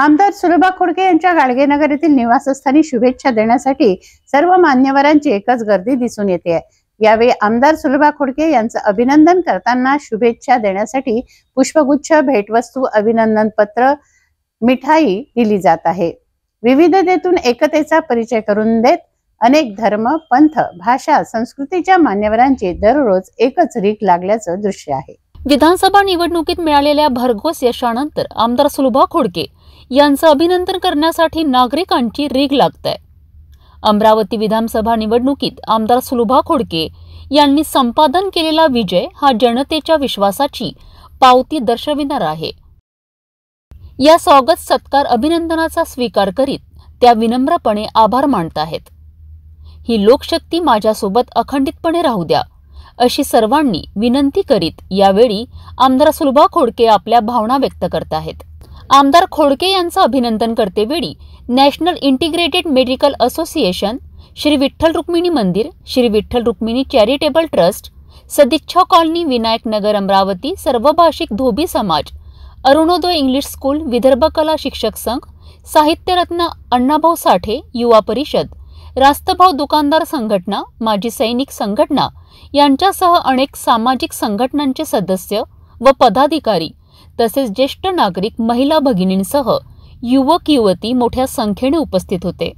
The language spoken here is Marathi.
आमदार सुलभा खोडके यांच्या गाडगेनगर येथील निवासस्थानी शुभेच्छा देण्यासाठी सर्व मान्यवरांची एकच गर्दी दिसून येते. यावेळी आमदार सुलभा खोडके यांचं अभिनंदन करताना शुभेच्छा देण्यासाठी पुष्पगुच्छ, भेटवस्तू, अभिनंदन पत्र, मिठाई दिली जात आहे. विविधतेतून एकतेचा परिचय करून देत अनेक धर्म, पंथ, भाषा, संस्कृतीच्या मान्यवरांची दररोज एकच रीक लागल्याचं दृश्य आहे. विधानसभा निवडणुकीत मिळालेल्या भरघोस यशानंतर आमदार सुलभा खोडके यांचं अभिनंदन करण्यासाठी नागरिकांची रीघ लागते. अमरावती विधानसभा निवडणुकीत आमदार सुलभा खोडके यांनी संपादन केलेला विजय हा जनतेच्या विश्वासाची पावती दर्शविणारा आहे. या स्वागत सत्कार अभिनंदनाचा स्वीकार करीत त्या विनम्रपणे आभार मानत आहेत. ही लोकशक्ती माझ्यासोबत अखंडितपणे राहू द्या अशी सर्वांनी विनंती करीत यावेळी आमदार सुलभा खोडके आपल्या भावना व्यक्त करत आहेत. आमदार खोडके यांचं अभिनंदन करतेवेळी national integrated medical association, Shri Vitthal Rukmini मंदिर, श्री विठ्ठल रुक्मिणी चॅरिटेबल ट्रस्ट, सदिच्छा कॉलनी, विनायक नगर, अमरावती, सर्वभाषिक धोबी समाज, अरुणोदय इंग्लिश स्कूल, विदर्भ कला शिक्षक संघ, साहित्यरत्न अण्णाभाऊ साठे युवा परिषद, रास्तभाव दुकानदार संघटना, माजी सैनिक संघटना यांच्यासह अनेक सामाजिक संघटनांचे सदस्य व पदाधिकारी तसेच ज्येष्ठ नागरिक, महिला भगिनींसह युवक युवती मोठ्या संख्येने उपस्थित होते.